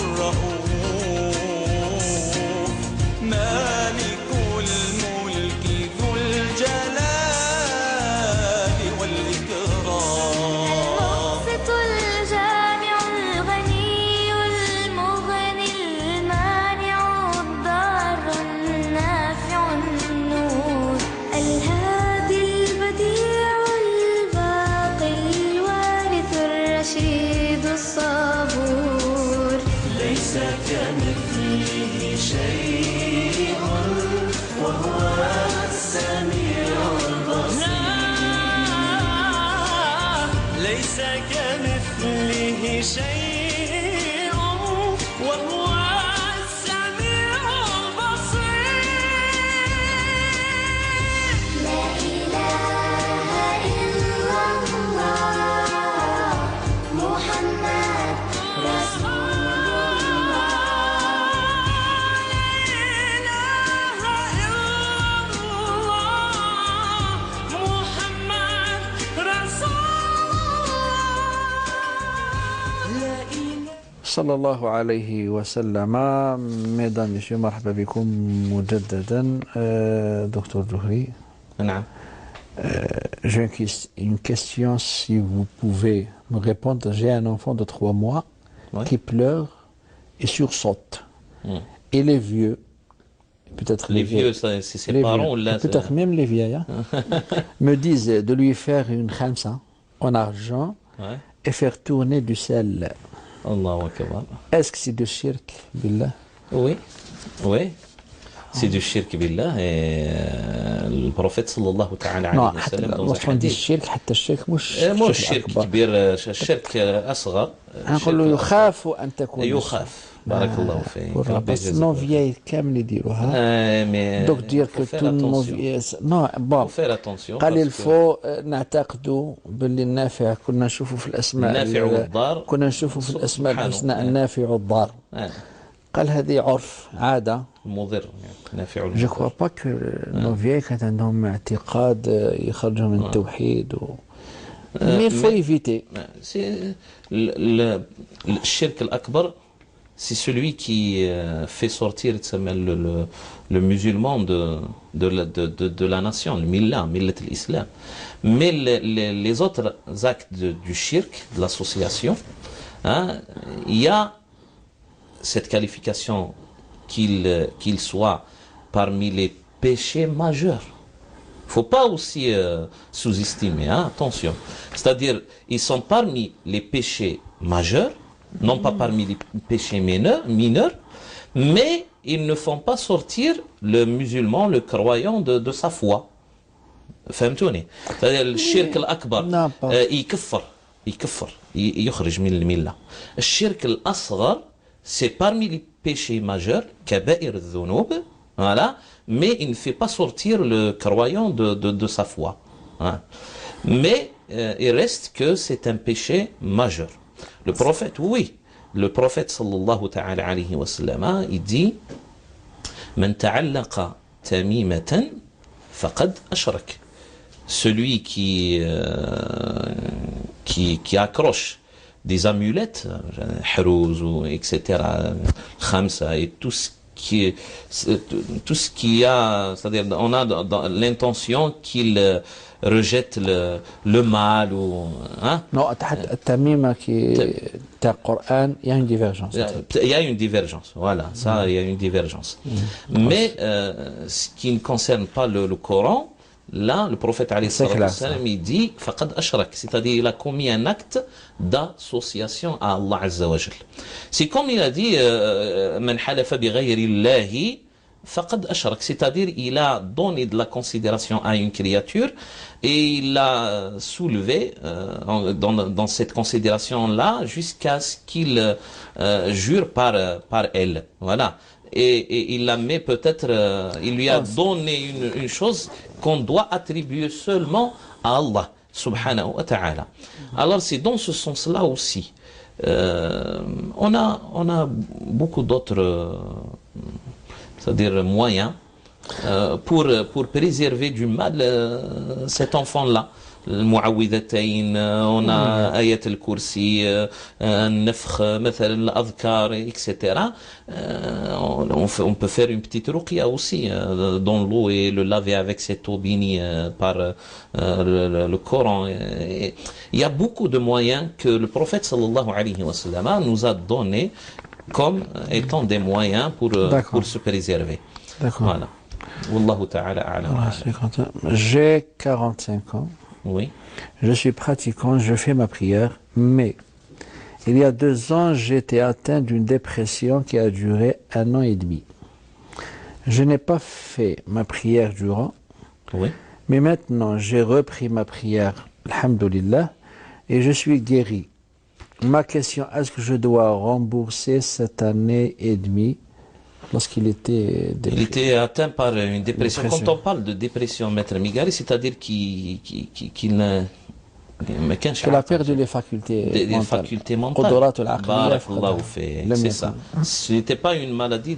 الرؤوف مالك الملك ذو الجلال المقسط الجامع الغني المغني المانع الضار النافع النور الهادي البديع الباقي الوارث الرشيد الصبور ليس كمثله شيء وهو السميع البصير ليس كمثله شيء وهو السميع البصير لا إله إلا الله محمد رسول صلى الله عليه وسلم. Mesdames, Messieurs, مرحبا بكم مجددا. Docteur Djouri, نعم. j'ai une question, si vous pouvez me répondre. J'ai un enfant de 3 mois Ouais. qui pleure et sursaute. Mm. Et les vieux, peut-être Les vieux, c'est ses les parents vieux, ou là peut-être même les vieilles, hein, me disent de lui faire une khamsa en argent Ouais. et faire tourner du sel. Allahu Akbar. Est-ce que c'est de shirk, billah? Oui, oui. C'est du shirk billah et le prophète sallallahu ta'ala Non, alayhi wa sallam dans un lorsqu'on dit hadith. shirk, حتى الشرك مش مو شرك الشرك أكبر. كبير الشرك أصغر نقول له يخاف أن تكون يخاف بارك الله فيك ربي بس يجزيك نو فياي كامل يديروها mais دوك دير faut faire كو نو attention. نو بون faut faire attention قال parce que الفو نعتقدوا باللي النافع كنا نشوفوا في الاسماء النافع والضار كنا نشوفوا في الاسماء سبحانه. الحسنى النافع والضار. قال هذه عرف عاده. مضر نافع جو المضر. كوا با كو نو فياي كانت عندهم اعتقاد يخرجوا من التوحيد مي الفو ايفيتي. C'est le shirk الأكبر c'est celui qui fait sortir le musulman de la nation, le millah l'islam. Mais les autres actes du shirk, de l'association, hein, il y a cette qualification qu'il soit parmi les péchés majeurs. Il ne faut pas aussi sous-estimer, hein, attention. C'est-à-dire, ils sont parmi les péchés majeurs, non pas parmi les péchés mineurs, mais ils ne font pas sortir le musulman, le croyant de sa foi. فهمتوني؟ c'est-à-dire الشرك الأكبر يكفر يخرج من الملة. الشرك الأصغر c'est parmi les péchés majeurs, كبائر الذنوب, voilà, mais il ne fait pas sortir le croyant de sa foi. Hein. Mais il reste que c'est un péché majeur. Le prophète, oui, le prophète sallallahu ta'ala alayhi wa sallam, il dit Man ta'allaqa tamimatan faqad ashrak. Celui qui accroche des amulettes, harouz ou etc., khamsa et tout ce qui a, c'est-à-dire on a dans l'intention qu'il rejette le mal ou hein. Non, التميمة qui تاع القرآن il y a une divergence. Il y a une divergence, voilà, ça il y a une divergence. Mais ce qui ne concerne pas le Coran, là le prophète alayhi sallam il dit faqad ashrak, c'est-à-dire il a commis un acte d'association à Allah azza wa jal. C'est comme il a dit man halafa bi ghayri Allah faqad ashrak, c'est-à-dire il a donné de la considération à une créature et il l'a soulevé dans cette considération-là jusqu'à ce qu'il jure par elle. Voilà. Et il la met peut-être, il lui a donné une chose qu'on doit attribuer seulement à Allah, subhanahu wa ta'ala. Alors c'est dans ce sens-là aussi On a beaucoup d'autres, c'est-à-dire moyens pour préserver du mal cet enfant-là. المعوذتين, on a ayat al-kursi, النفخ مثلا, الأذكار, etc. On peut faire une petite ruqya aussi dans l'eau et le laver avec cette eau bénie par le Coran. Il y a beaucoup de moyens que le prophète sallallahu alayhi wa sallam nous a donné comme étant des moyens pour se préserver. D'accord. Voilà. Wallahu ta'ala a'lam. J'ai 45 ans. Oui. Je suis pratiquant, je fais ma prière, mais il y a 2 ans, j'étais atteint d'une dépression qui a duré 1 an et demi. Je n'ai pas fait ma prière durant, Oui. mais maintenant j'ai repris ma prière, alhamdoulilah, et je suis guéri. Ma question, est-ce que je dois rembourser cette année et demie lorsqu'il était Il déprimé? était atteint par une dépression. Dépression. Quand on parle de dépression, Maître Migali, c'est-à-dire qu'il n'a Qu'elle a perdu les facultés des mentales. facultés mentales. قدرات العقلية Barakallahu فقدها. fi. لم C'est يكن. ça. Ce n'était pas une maladie,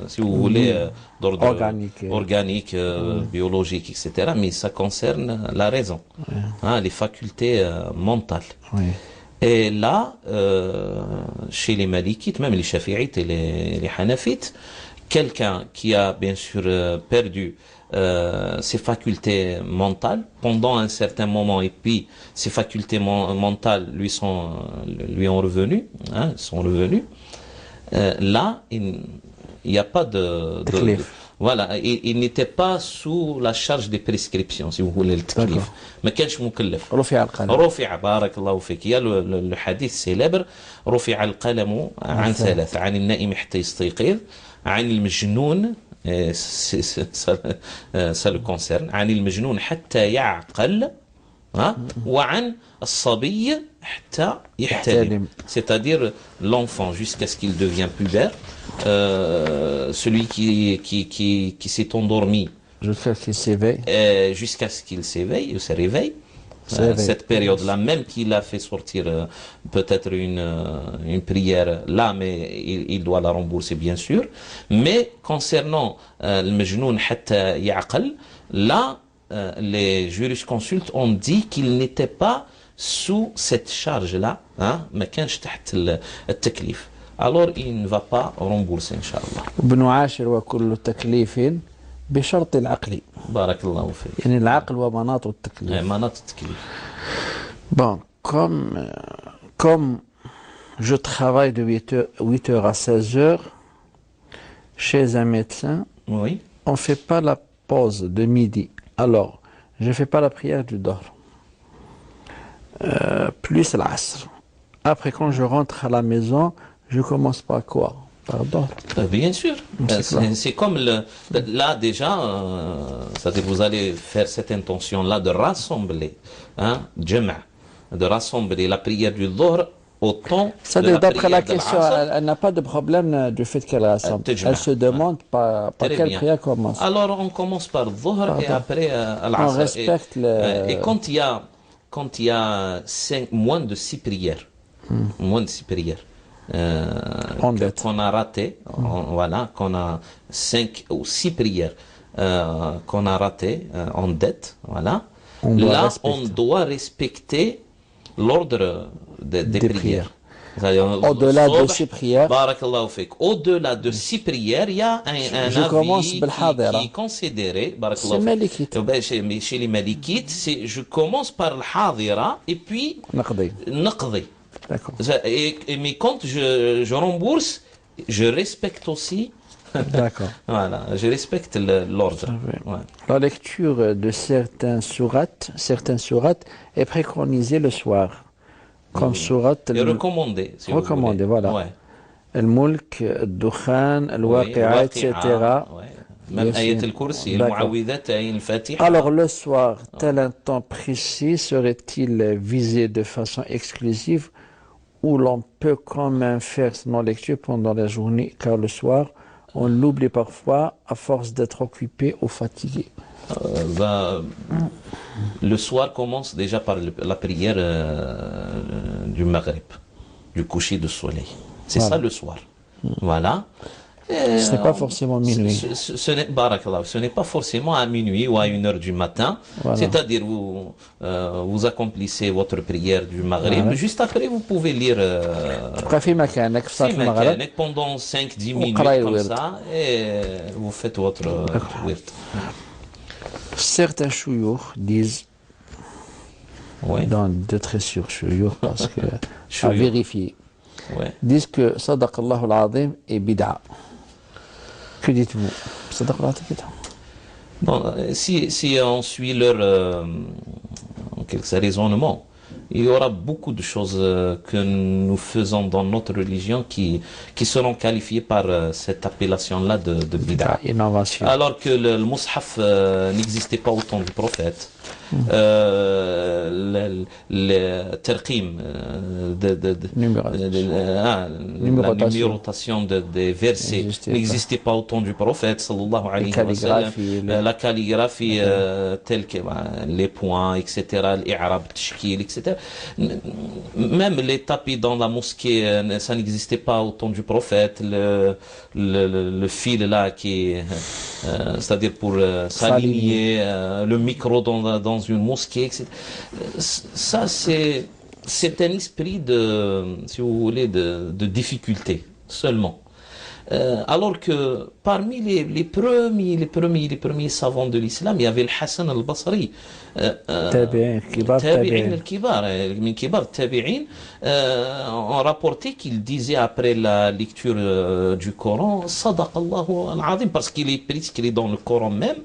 si vous voulez, d'ordre Organique. biologique, etc. Mais ça concerne la raison, les facultés mentales. Oui. Et là, chez les Malikites, même les Shafi'ites et les Hanafites, quelqu'un qui a bien sûr perdu ses facultés mentales pendant un certain moment et puis ses facultés mentales lui ont revenu, sont revenus, là, il n'y a pas voilà, il n'était pas sous la charge des prescriptions, si vous voulez, le taklif. ما كانش مكلف. رفع القلم. رفع بارك الله فيك. Il y a le hadith célèbre رفع القلم عن 3 عن النائم حتى يستيقظ عن المجنون ça le concerne عن المجنون حتى يعقل وعن الصبي حتى يحتلم, c'est-à-dire l'enfant jusqu'à ce qu'il devienne pubère, celui qui s'est endormi Jusqu'à ce qu'il s'éveille. Jusqu'à ce qu'il s'éveille ou se réveille. Cette période-là, même qu'il a fait sortir peut-être une prière là, mais il doit la rembourser bien sûr. Mais concernant le majnoun hatta ya'qal, là, les jurisconsultes ont dit qu'il n'était pas sous cette charge-là, ما كانش تحت التكليف. Alors il ne va pas rembourser, Inch'Allah. وبنعاشر وكل تكليف بشرط العقل. بارك الله فيك. يعني العقل ومناط التكليف. مناط التكليف. Bon, comme je travaille de 8 heures à 16 heures chez un médecin, Oui. on ne fait pas la pause de midi. Alors, je ne fais pas la prière du Dohr. Plus l'Asr. Après, quand je rentre à la maison, je commence par quoi? Par Dohr. Bien sûr. C'est comme là déjà, c'est-à-dire vous allez faire cette intention-là de rassembler, de rassembler la prière du Dohr au temps de la D'après la prière de question, l'Asr. elle n'a pas de problème du fait qu'elle rassemble. Elle se demande par Très quelle bien. prière commence. Alors on commence par le Dhuhr et après l'Asr. On respecte et quand il y a moins de 6 prières, qu'on a raté, voilà, qu'on a 5 ou 6 prières qu'on a raté en dette, voilà. Là, on doit respecter l'ordre des prières. Au-delà de 6 prières, Barakallahu fik. Au-delà de 6 prières, il y a un avis qui est considéré. C'est Malikite. Chez les Malikites, je commence par le Hadira et puis نقضي. Naqdi. D'accord. Mais quand je rembourse, je respecte aussi. D'accord. Voilà, je respecte l'ordre. Ouais. La lecture de certaines sourates est préconisée le soir. Comme sourate Et recommandé. Si vous recommandé, voulez. voilà. Ouais. Al-Mulk, Al-Dukhan, Al-Waqi'a, etc. Ouais. Même Yes, Ayat yes. al-Kursi, D'accord. al-Mu'awwidhat, al-Fatiha. Alors le soir, tel un temps précis serait-il visé de façon exclusive ou l'on peut quand même faire nos lectures pendant la journée car le soir, on l'oublie parfois à force d'être occupé ou fatigué. Le soir commence déjà par la prière du Maghrib, du coucher du soleil. C'est Voilà. ça le soir. Voilà. Ce n'est pas forcément minuit. Ce n'est pas forcément à minuit ou à 1 heure du matin. Voilà. C'est-à-dire vous accomplissez votre prière du Maghrib. Voilà. Juste après, vous pouvez lire تبقى في مكانك في صلاة المغرب pendant 5-10 minutes وقرأي comme الورد. ça et vous faites votre wird. Certains chouyours disent, Ouais. dans de très sûrs chouyours, parce que à Chouyours. vérifier, Ouais. disent que Sadaq Allah al-Azim est bid'a. Que dites-vous? Sadaq Allah est bid'a. Bon, si on suit leur quelques raisonnements, il y aura beaucoup de choses que nous faisons dans notre religion qui seront qualifiées par cette appellation-là de bid'a. Innovation. Alors que le mushaf n'existait pas au temps du prophète. Le terqim, la numérotation des versets n'existait pas au temps du prophète, sallallahu alayhi wa sallam. La calligraphie telle que les points, etc., l'i'rab, tashkil, etc. Même les tapis dans la mosquée, ça n'existait pas au temps du prophète. Le fil là qui est, c'est-à-dire pour s'aligner, le micro dans une mosquée, etc. Ça, c'est un esprit de, si vous voulez, de difficulté seulement. Alors que parmi les premiers savants de l'islam, il y avait le Hassan al-Basri. تابعين كبار Tabi'in تابعين al-Kibar, min kibar tabi'in, ont rapporté qu'il disait après la lecture du Coran, Sadaq Allahu al-Azim, parce qu'il est prescrit dans le Coran même,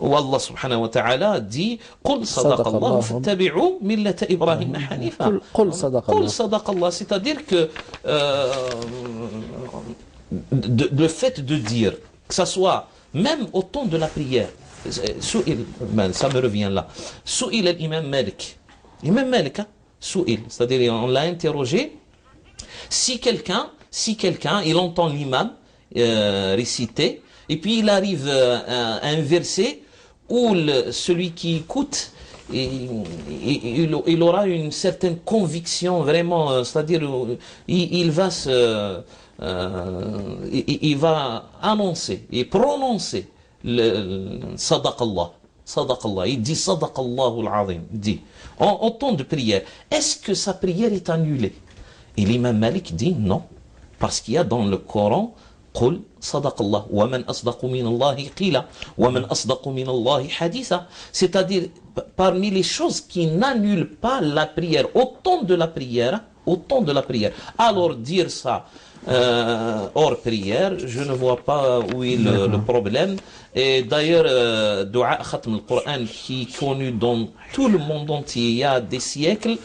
où Allah subhanahu wa ta'ala dit, Qul Sadaq Sadaq Allah, Allah. fattabi'u millata Ibrahim hanifa. قل صدق Qul الله. Sadaq Allah, c'est-à-dire que le fait de dire, que ça soit même au temps de la prière, ça me revient là, Sou'il l'imam Malik, l'imam Malik, Sou'il, c'est-à-dire on l'a interrogé, si quelqu'un, il entend l'imam réciter, et puis il arrive à un verset où celui qui écoute, il aura une certaine conviction vraiment, c'est-à-dire il va il va annoncer et prononcer le Sadaq Allah, il dit Sadaq Allahu al-Azim, dit en temps de prière, est-ce que sa prière est annulée? Et l'imam Malik dit non, parce qu'il y a dans le Coran قل صدق الله ومن أصدق من الله قيلا ومن أصدق من الله حديثا, c'est-à-dire parmi les choses qui n'annulent pas la prière au temps de la prière, alors dire ça hors prière, je ne vois pas où est le problème. Et d'ailleurs, Dua Khatm al-Qur'an qui est connu dans tout le monde entier il y a des siècles,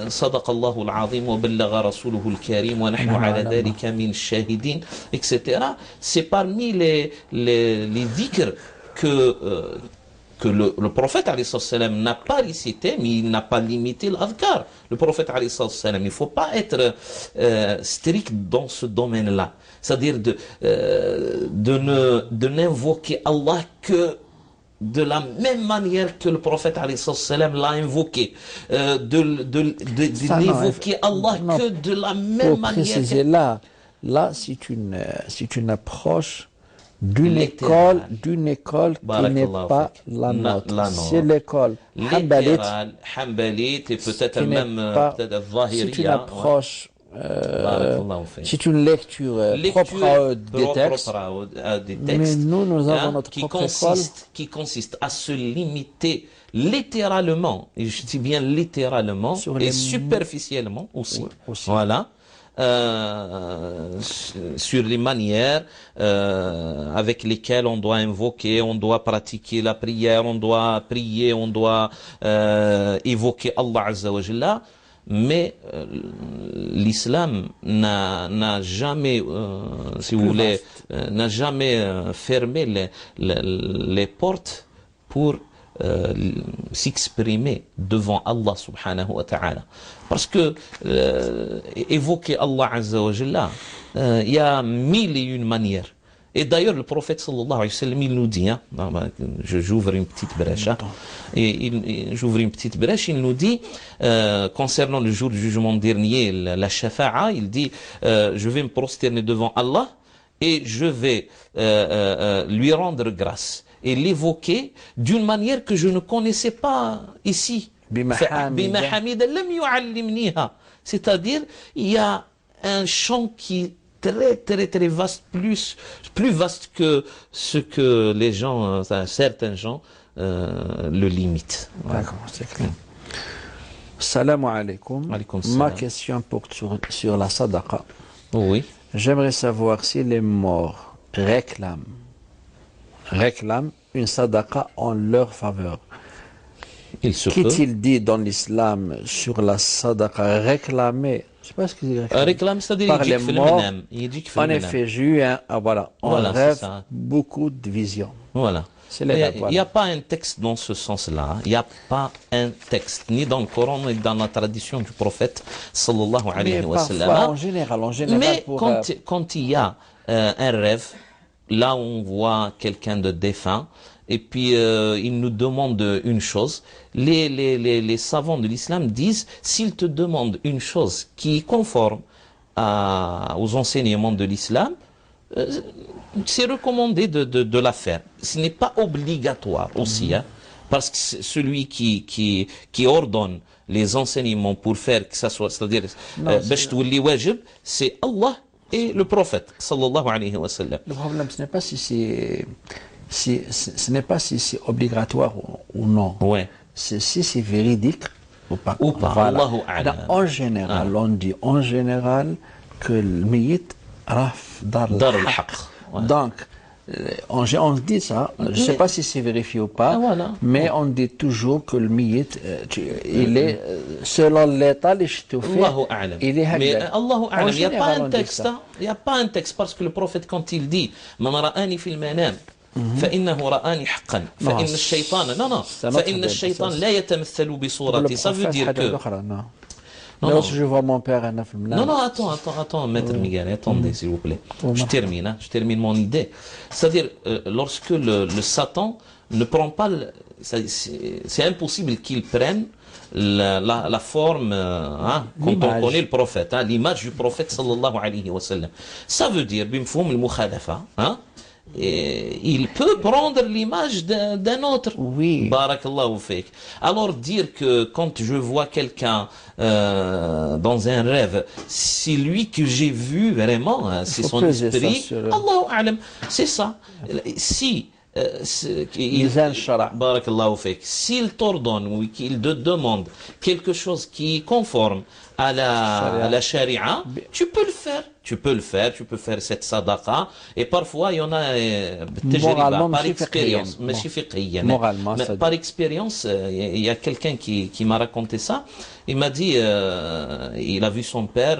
صدق الله العظيم وبلغ رسوله الكريم ونحن على ذلك من الشاهدين, etc. C'est parmi les dhikrs que le prophète alayhi salam n'a pas récité, mais il n'a pas limité l'adhkar. Le prophète alayhi salam, il ne faut pas être strict dans ce domaine-là. C'est-à-dire de n'invoquer Allah que de la même manière que le prophète alayhi salam l'a invoqué, de l'évoquer Allah non, que de la même pour manière. préciser, là c'est une approche d'une Littéral. école qui n'est Barakallahu pas fik. la nôtre. La nôtre. C'est l'école Hanbalite Littéral, Hanbalite et peut-être qui n'est même pas- peut-être c'est une Zahiriya. approche, Barakallahu fik. c'est une lecture propre des textes. à des Mais textes, nous avons hein, notre qui propre école. consiste à se limiter littéralement, et je dis bien littéralement, Sur et les superficiellement aussi. Oui, aussi. Voilà. Sur les manières avec lesquelles on doit invoquer, on doit pratiquer la prière, on doit prier, on doit évoquer Allah Azza wa Jalla. Mais l'islam n'a jamais, si vous voulez, n'a jamais fermé les portes pour s'exprimer devant Allah subhanahu wa ta'ala. Parce que évoquer Allah Azza wa Jalla, il y a 1001 manières. Et d'ailleurs, le prophète sallallahu alayhi wa sallam, il nous dit, hein, j'ouvre une petite brèche, hein, j'ouvre une petite brèche, il nous dit, concernant le jour du jugement dernier, la shafa'a, il dit, je vais me prosterner devant Allah et je vais lui rendre grâce et l'évoquer d'une manière que je ne connaissais pas ici. C'est-à-dire, il y a un champ qui est très vaste, plus vaste que ce que les gens, certains gens, le limitent. D'accord, c'est clair. Salam alaikum. Alaykoum Ma salam. question porte sur la sadaqa. Oui. J'aimerais savoir si les morts réclament une sadaqa en leur faveur. Il se peut. Qu'est-il dit dans l'islam sur la sadaqa réclamée? Je sais pas ce qu'il dit. Réclame, c'est-à-dire Par il dit les que fait le morts. ménam. Il dit que fait En le ménam. effet, j'ai eu voilà, on Voilà, c'est rêve ça. beaucoup de visions. Voilà. C'est Il les n'y a, rêves, voilà. il y a pas un texte dans ce sens-là. Il n'y a pas un texte, ni dans le Coran, ni dans la tradition du prophète, sallallahu Mais alayhi wa parfois, sallam. en général, Mais pour, quand il y a un rêve, là où on voit quelqu'un de défunt, et puis il nous demande une chose, les savants de l'islam disent, s'il te demande une chose qui est conforme aux enseignements de l'islam, c'est recommandé de la faire. Ce n'est pas obligatoire aussi, hein, parce que celui qui ordonne les enseignements pour faire que ça soit, c'est-à-dire, باش تولي واجب, c'est Allah et le prophète, sallallahu alayhi wa sallam. le problème, ce n'est pas si c'est obligatoire ou non. Ouais. C'est si c'est véridique ou pas. Ou pas, Allahu a'lam. En général, on dit que le miyit raf dar Dar al-haq. al-haq. Ouais. Donc, on dit ça, je ne sais pas si c'est vérifié ou pas, Voilà. mais on dit toujours que le miyit, il est, selon l'état, les ch'toufés, Allahu a'lam. il est Mais haqq. Allahu En a'lam, il n'y a pas général, on un dit texte, ça. hein. Il n'y a pas un texte, parce que le prophète, quand il dit من رآني في المنام فإنه رآني حقا فإن الشيطان non c'est un autre فإن débat, الشيطان ça. لا يتمثل Le بصورتي. Ça veut prophète, dire hadith que l'autre, non. Non, Mais non. aussi, je vois mon père un film. non, attends, maître Miguel, attendez, s'il vous plaît. Je termine, hein, je termine mon idée. C'est-à-dire, lorsque le Satan ne prend pas, c'est impossible qu'il prenne la forme, hein, quand on L'image. connaît le prophète, hein, l'image du prophète, sallallahu alayhi wa sallam. Ça veut dire, bimfoum al-mukhalafa, hein, et il peut prendre l'image d'un autre. Oui. Barakallahu fik. Alors dire que quand je vois quelqu'un dans un rêve, c'est lui que j'ai vu vraiment, hein, c'est faut son peser ça esprit. sur- Allahu a'lam. C'est ça. Si Mizan shara'. Barakallahu fik. S'il t'ordonne ou qu'il te demande quelque chose qui est conforme à la sharia, tu peux le faire. Tu peux faire cette sadaqa. Et parfois, il y en a Moralement, par ماشي expérience. فقهياً. ماشي فقهياً. Moralement, Mais ça par dit. expérience, il y a quelqu'un qui m'a raconté ça. Il m'a dit, il a vu son père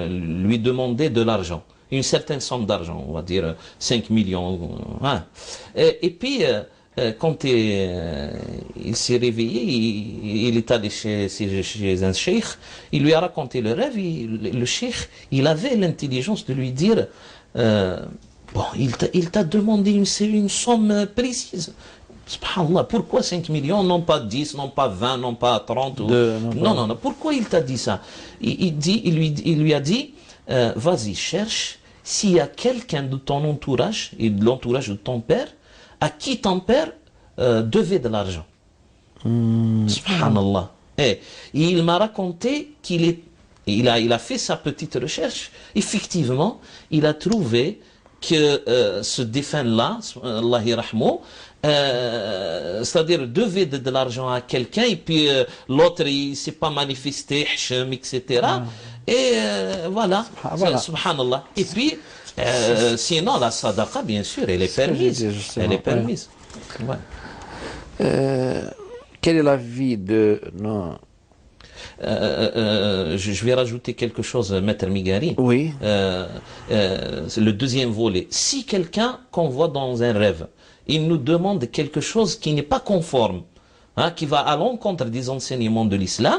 lui demander de l'argent. Une certaine somme d'argent, on va dire 5 millions. Hein. Et puis, quand il s'est réveillé, il est allé chez un cheikh, il lui a raconté le rêve, le cheikh, il avait l'intelligence de lui dire, bon, il t'a demandé une somme précise. Subhanallah, pourquoi 5 millions, non pas 10, non pas 20, non pas 30 non, pourquoi il t'a dit ça? Il lui a dit, vas-y, cherche s'il y a quelqu'un de ton entourage et de l'entourage de ton père à qui ton père devait de l'argent. Subhanallah. Et il m'a raconté il a fait sa petite recherche. Effectivement, il a trouvé que ce défunt-là, Allah yarhamou, c'est-à-dire devait de l'argent à quelqu'un et puis l'autre il s'est pas manifesté, hachem, etc. Et voilà, Voilà. subhanallah. Et puis sinon la sadaqa bien sûr elle est Ce que j'ai permise, dit, justement, elle est permise. Ouais. Quel est l'avis de... Non. Je vais rajouter quelque chose, Maître Migari. Oui. C'est le deuxième volet. Si quelqu'un qu'on voit dans un rêve, il nous demande quelque chose qui n'est pas conforme, hein, qui va à l'encontre des enseignements de l'islam,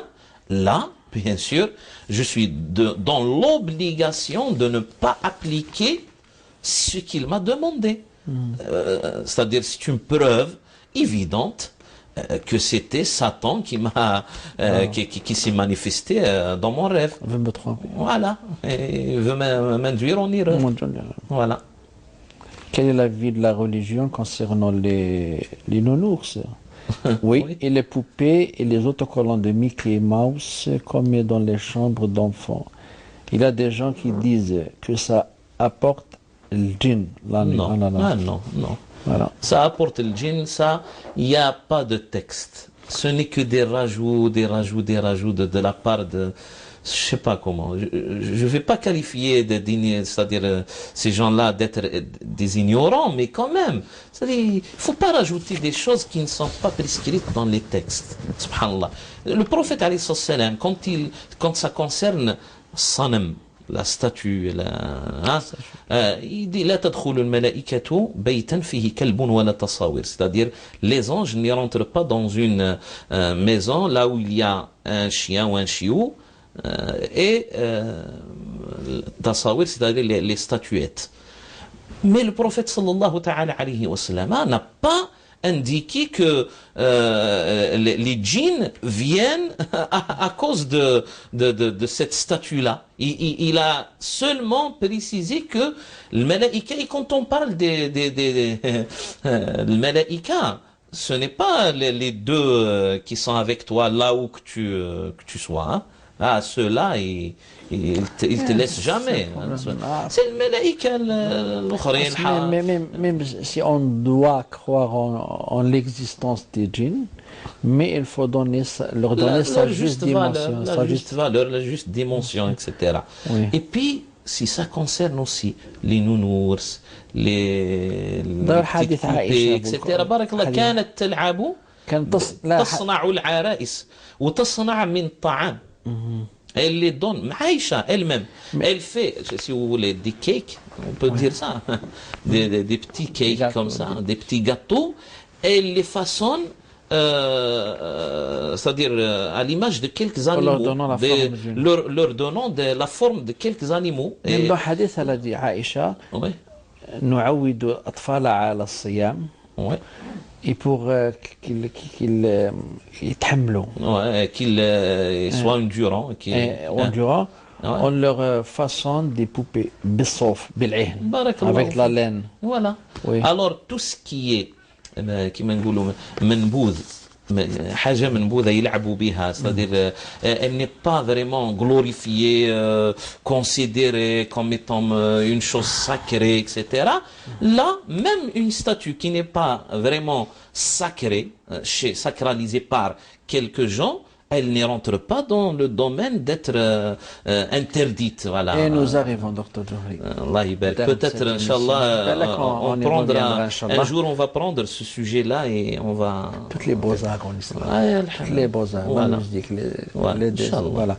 là, bien sûr, je suis dans l'obligation de ne pas appliquer ce qu'il m'a demandé. C'est-à-dire, c'est une preuve évidente que c'était Satan qui m'a qui s'est manifesté dans mon rêve. Je me trompe. Voilà. Et il veut m'induire en erreur. Voilà. Quel est l'avis de la religion concernant les nounours? Oui, Oui. et les poupées et les autocollants de Mickey Mouse qu'on met dans les chambres d'enfants. Il y a des gens qui disent que ça apporte le djinn la nuit. Non, Ah, là. non, non. Voilà. Ça apporte le djinn, ça, il n'y a pas de texte. Ce n'est que des rajouts de la part de... Je sais pas comment. Je ne vais pas qualifier c'est-à-dire ces gens-là d'être des ignorants, mais quand même. C'est-à-dire, il ne faut pas rajouter des choses qui ne sont pas prescrites dans les textes. Subhanallah. Le prophète, alayhi salam, quand ça concerne Sanam, la statue, il dit la tadkhulu al-malaikatu baytan fihi kalbun wa la tasawir, c'est-à-dire les anges n'y rentrent pas dans une maison là où il y a un chien ou un chiot et tasawir, c'est-à-dire les statuettes. Mais le prophète sallallahu ta'ala alayhi wa sallam n'a pas indiqué que les djinns viennent à cause de cette statue-là. Il a seulement précisé que le malaïka, et quand on parle le malaïka, ce n'est pas les deux qui sont avec toi là où que tu sois. Hein. Ah, ceux-là, ils te laissent jamais. C'est le malaïka, Même si on doit croire en l'existence des djinns, mais il faut leur donner sa juste dimension. La juste valeur, la juste dimension, etc. Oui. Et puis, si ça concerne aussi les nounours, les petites poupées, etc. بارك الله كانت تلعب تصنع العرائس وتصنع من الطعام. Elle les donne, Aïcha elle-même, elle fait, si vous voulez, des cakes, on peut dire ça, des petits cakes comme ça, des petits gâteaux, elle les façonne, c'est-à-dire à l'image de quelques animaux, leur donnant la forme de quelques animaux. Même dans le hadith, elle a dit, Aïcha, Oui. نعود الأطفال على الصيام. Oui. Et pour qu'ils يتحملوا. Ouais, qu'ils soient endurants. Endurants, on leur façonne des poupées بالصوف بالعهن avec la laine. Voilà. Oui. Alors tout ce qui est كما نقولوا منبوذ حاجة منبوذة يلعبوا بها, c'est-à-dire elle n'est pas vraiment glorifiée, considérée comme étant une chose sacrée, etc. Là, même une statue qui n'est pas vraiment sacrée, sacralisée par quelques gens, elle ne rentre pas dans le domaine d'être interdite. Voilà. Et nous arrivons, Dr. Johri. Allah yabarak. Peut-être, Inch'Allah, un jour on va prendre ce sujet-là et on va... Toutes les beaux-arts en islam. Toutes les beaux-arts. Voilà. Voilà.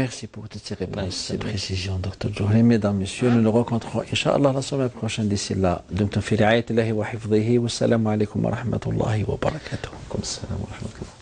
Merci pour toutes ces réponses, ces précisions, Dr. Johri. Mesdames, Messieurs, nous nous rencontrons, Inch'Allah, la semaine prochaine. D'ici là, dumtum fi ri'ayatillahi wa hifdhihi. Wassalamu alaikum wa rahmatullahi wa barakatuh. Comme ça, wa rahmatullah.